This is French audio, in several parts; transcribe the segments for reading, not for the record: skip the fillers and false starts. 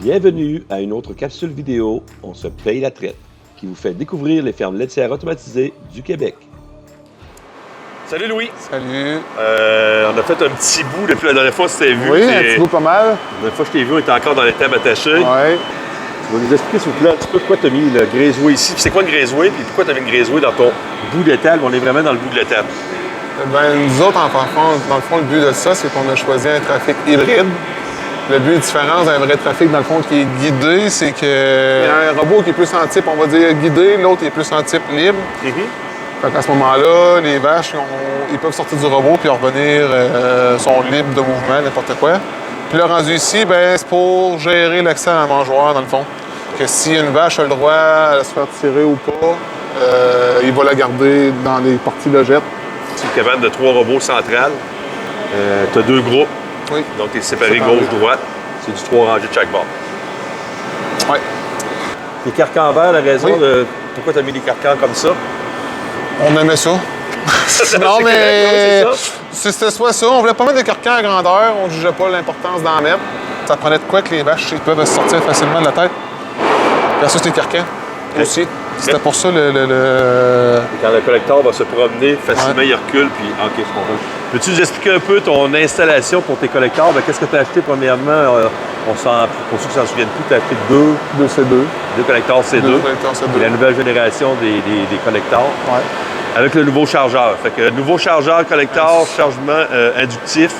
Bienvenue à une autre capsule vidéo On se paye la traite, qui vous fait découvrir les fermes laitières automatisées du Québec. Salut Louis! Salut! On a fait un petit bout depuis la dernière fois, si tu t'es vu. Oui, un petit bout pas mal. La dernière fois que je t'ai vu, on était encore dans les tables attachées. Oui. Tu vas nous expliquer, s'il vous plaît, un petit peu pourquoi tu as mis le graiseway ici. Puis c'est quoi le graiseway? Puis pourquoi tu as mis le graiseway dans ton bout d'étable? On est vraiment dans le bout de l'étable. Nous autres, dans le fond, le but de ça, c'est qu'on a choisi un trafic hybride. Le but différent d'un vrai trafic, dans le fond, qui est guidé, c'est qu'il y a un robot qui est plus en type, on va dire, guidé, l'autre est plus en type libre. Fait qu'à ce moment-là, les vaches, ils peuvent sortir du robot puis revenir, sont libres de mouvement, n'importe quoi. Puis là, rendu ici, c'est pour gérer l'accès à la mangeoire, dans le fond. Que si une vache a le droit à se faire tirer ou pas, il va la garder dans les parties logettes. C'est une cabane de 3 robots centrales. Tu as 2 groupes. Oui. Donc, tu es séparé gauche-droite. C'est du 3 rangées de chaque bord. Oui. Les carcans verts, la raison de pourquoi tu as mis les carcans comme ça? On aimait ça. Non, mais c'était soit ça. On voulait pas mettre de carcans à grandeur. On ne jugeait pas l'importance d'en mettre. Ça prenait de quoi que les vaches ils peuvent se sortir facilement de la tête. Versus les carcans aussi. C'était pour ça Quand le collecteur va se promener, facilement il recule, puis OK, je comprends. Peux-tu nous expliquer un peu ton installation pour tes collecteurs? Qu'est-ce que tu as acheté premièrement? Pour ceux qui ne s'en souviennent plus, tu as acheté deux C2. 2 collecteurs C2. Et la nouvelle génération des collecteurs. Ouais. Avec le nouveau chargeur. Fait que nouveau chargeur collecteur, chargement inductif.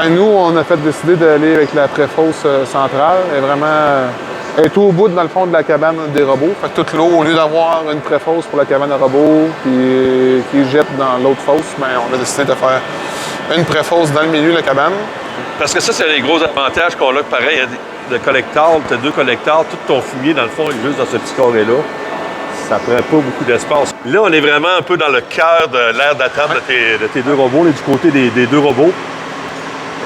Nous, on a décidé d'aller avec la préfosse centrale. Elle est vraiment... Elle est tout au bout, dans le fond, de la cabane des robots. Fait que toute l'eau, au lieu d'avoir une préfosse pour la cabane à robots puis qui jette dans l'autre fosse, on a décidé de faire une préfosse dans le milieu de la cabane. Parce que ça, c'est les gros avantages qu'on a. Pareil, de collecteurs, tu as 2 collecteurs, tout ton fumier, dans le fond, est juste dans ce petit carré-là. Ça prend pas beaucoup d'espace. Là, on est vraiment un peu dans le cœur de l'aire d'attente de tes 2 robots, là, du côté des 2 robots.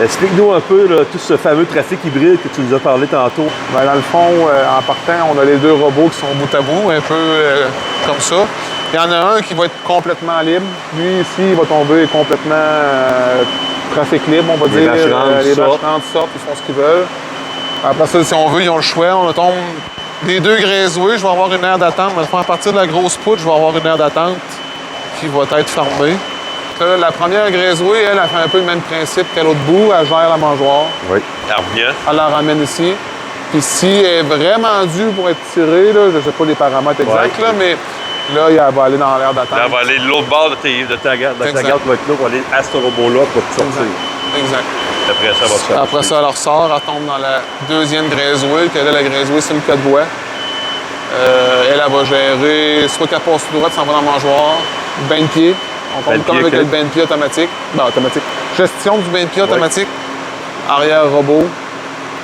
Explique-nous un peu là, tout ce fameux trafic hybride que tu nous as parlé tantôt. Dans le fond, en partant, on a les 2 robots qui sont bout à bout, un peu comme ça. Il y en a un qui va être complètement libre. Lui, ici, il va tomber complètement trafic libre, on va dire. Les vaches rentrent, sortent, ils font ce qu'ils veulent. Après ça, si on veut, ils ont le choix. On tombe des 2 graiseway, je vais avoir une aire d'attente. À partir de la grosse poutre, je vais avoir une aire d'attente qui va être fermée. La première graiseway, elle fait un peu le même principe qu'à l'autre bout. Elle gère la mangeoire. Oui. Elle revient. Elle la ramène ici. Puis si elle est vraiment due pour être tirée, là, je ne sais pas les paramètres exacts, là, mais là, elle va aller dans l'aire d'attente. Elle va aller de l'autre bord de ta garde. Ta garde va être là pour aller à ce robot-là pour te sortir. Exact. Après ça, elle va se faire. Après ça, elle ressort. Elle tombe dans la deuxième graiseway. Puis là, la graiseway, c'est le 4 voies. Elle va gérer soit qu'elle passe tout droit, s'en va dans la mangeoire, bain de pied. On tombe comme avec le bain de pied automatique. Automatique. Gestion du bain de pied automatique. Arrière robot.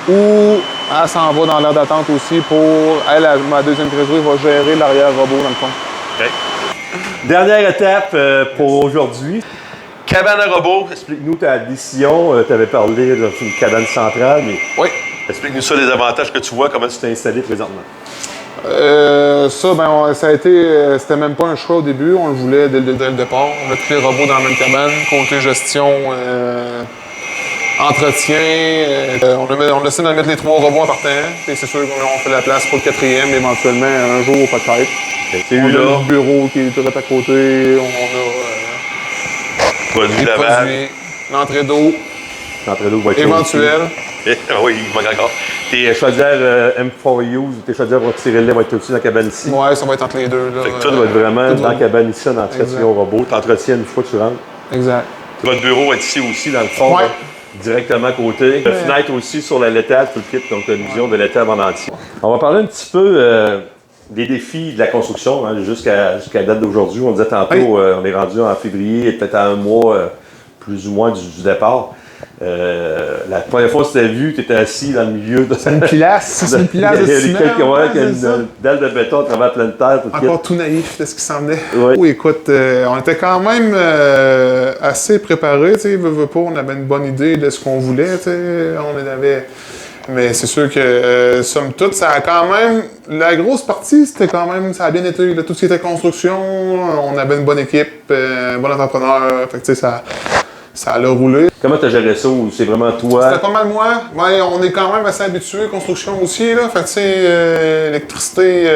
Ou elle s'en va dans l'aire d'attente aussi pour... Elle, ma deuxième graiseway, va gérer l'arrière robot dans le fond. OK. Dernière étape pour aujourd'hui. Cabane à robot. Explique-nous ta décision. Tu avais parlé d'une cabane centrale, mais... Oui. Explique-nous ça, les avantages que tu vois, comment tu t'es installé présentement. Ça a été... C'était même pas un choix au début. On le voulait dès le départ. On a tous les robots dans la même cabane. Côté gestion, entretien. On essaie de mettre les 3 robots en partant. Et c'est sûr qu'on fait la place pour le 4e éventuellement, un jour peut-être. C'est on a le bureau qui est direct à côté. On a produits lavage. L'entrée d'eau. L'entrée d'eau va être éventuelle. Oui, il manque encore. Tes chaudières M4U, tes chaudières pour tirer le lait vont être aussi dans la cabane ici. Oui, ça va être entre les deux. Là, fait que tout va être vraiment dans la cabane ici, en entretien au robot. Tu entretiens une fois que tu rentres. Exact. Votre bureau va être ici aussi, dans le fond, là, directement à côté. La fenêtre aussi sur la laitade, tout le kit, donc une vision de l'étable en entier. On va parler un petit peu des défis de la construction jusqu'à la date d'aujourd'hui. On disait tantôt, on est rendu en février, peut-être à un mois plus ou moins du départ. La première fois que tu t'es vu, tu étais assis dans le milieu de... C'est une pilasse, c'est une pilasse de ciment. Il y a une dalle de béton à travers plein de terre. Encore tout naïf de ce qui s'en venait. Oui. Oui, écoute, on était quand même assez préparés, tu sais, on avait une bonne idée de ce qu'on voulait, tu sais, mais c'est sûr que, somme toute, ça a quand même... La grosse partie, c'était quand même... Ça a bien été, tout ce qui était construction, on avait une bonne équipe, un bon entrepreneur, fait que tu sais, ça l'a roulé. Comment tu as géré ça ou c'est vraiment toi? C'était pas mal moi. Ouais, on est quand même assez habitué, construction aussi, là. Fait que, tu sais, l'électricité,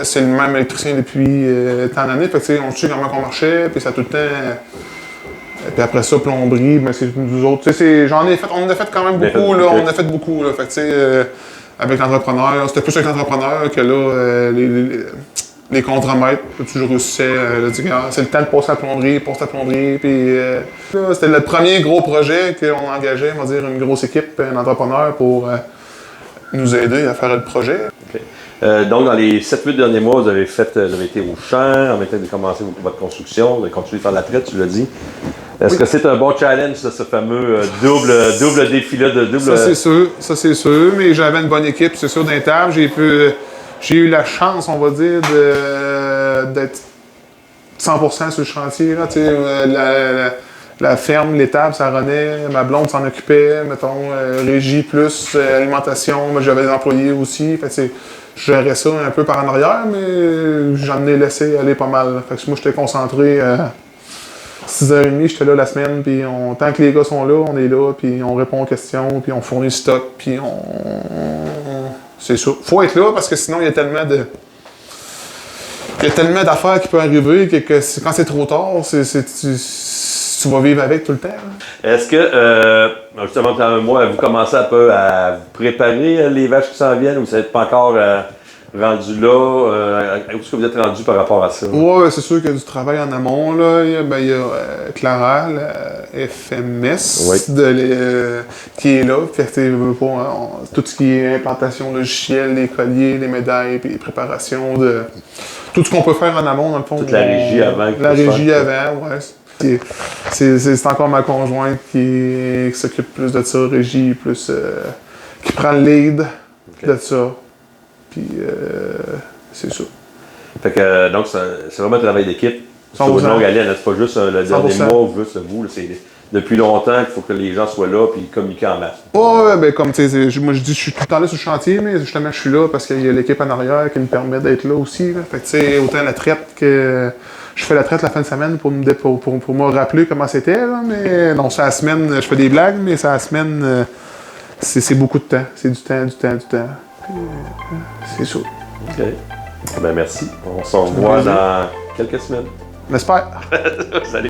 c'est le même électricien depuis tant d'années. Fait que, tu sais, on sait comment on marchait, puis ça a tout le temps. Puis après ça, plomberie, ben c'est nous autres. Tu sais, on en a fait quand même beaucoup, là. On en a fait beaucoup, là. Fait que, tu sais, avec l'entrepreneur, c'était plus avec l'entrepreneur que là, les contremaîtres, tu réussissais à dire, c'est le temps de passer la plomberie, puis là, c'était le premier gros projet qu'on engageait, on va dire, une grosse équipe, un entrepreneur pour nous aider à faire le projet. Okay. Donc, dans les 7-8 derniers mois, vous avez été au champ, en même temps de commencer votre construction, vous avez continué de faire la traite, tu l'as dit. Est-ce que c'est un bon challenge, ça, ce fameux double défi-là de double... Ça c'est sûr, mais j'avais une bonne équipe, c'est sûr, d'un table. J'ai eu la chance, on va dire, d'être 100% sur le chantier. Là, la ferme, l'étable, ça renaît, ma blonde s'en occupait, mettons, régie plus alimentation, mais j'avais des employés aussi. Fait, je gérais ça un peu par en arrière, mais j'en ai laissé aller pas mal. Fait que moi, j'étais concentré 6h30, j'étais là la semaine, puis tant que les gars sont là, on est là, puis on répond aux questions, puis on fournit le stock, puis c'est ça. Faut être là parce que sinon, il y a tellement d'affaires qui peuvent arriver que quand c'est trop tard, tu vas vivre avec tout le temps. Hein. Est-ce que, justement, dans un mois, vous commencez un peu à vous préparer les vaches qui s'en viennent ou vous n'êtes pas encore rendu là? Où est-ce que vous êtes rendu par rapport à ça? Oui, c'est sûr qu'il y a du travail en amont. Là. Il y a Clara, la FMS, qui est là. Fait, tout ce qui est implantation logicielle, les colliers, les médailles, puis les préparations de tout ce qu'on peut faire en amont, dans le fond. Toute la régie avant. La régie avant, ouais. C'est encore ma conjointe qui s'occupe plus de ça, régie, plus qui prend le lead de ça. Puis c'est ça. Fait que donc c'est vraiment un travail d'équipe. C'est une longue haleine, c'est pas juste le dernier mois ou juste vous. C'est depuis longtemps qu'il faut que les gens soient là et communiquer en masse. Ouais, ben comme tu sais, moi je dis je suis tout le temps là sur le chantier, mais justement je suis là parce qu'il y a l'équipe en arrière qui me permet d'être là aussi. Là. Fait que tu sais, autant la traite que. Je fais la traite la fin de semaine pour me rappeler comment c'était, là, mais non, c'est la semaine, je fais des blagues, mais c'est la semaine, c'est beaucoup de temps. C'est du temps. Puis, c'est ça. OK. Ben merci. On se revoit dans quelques semaines. J'espère. Salut.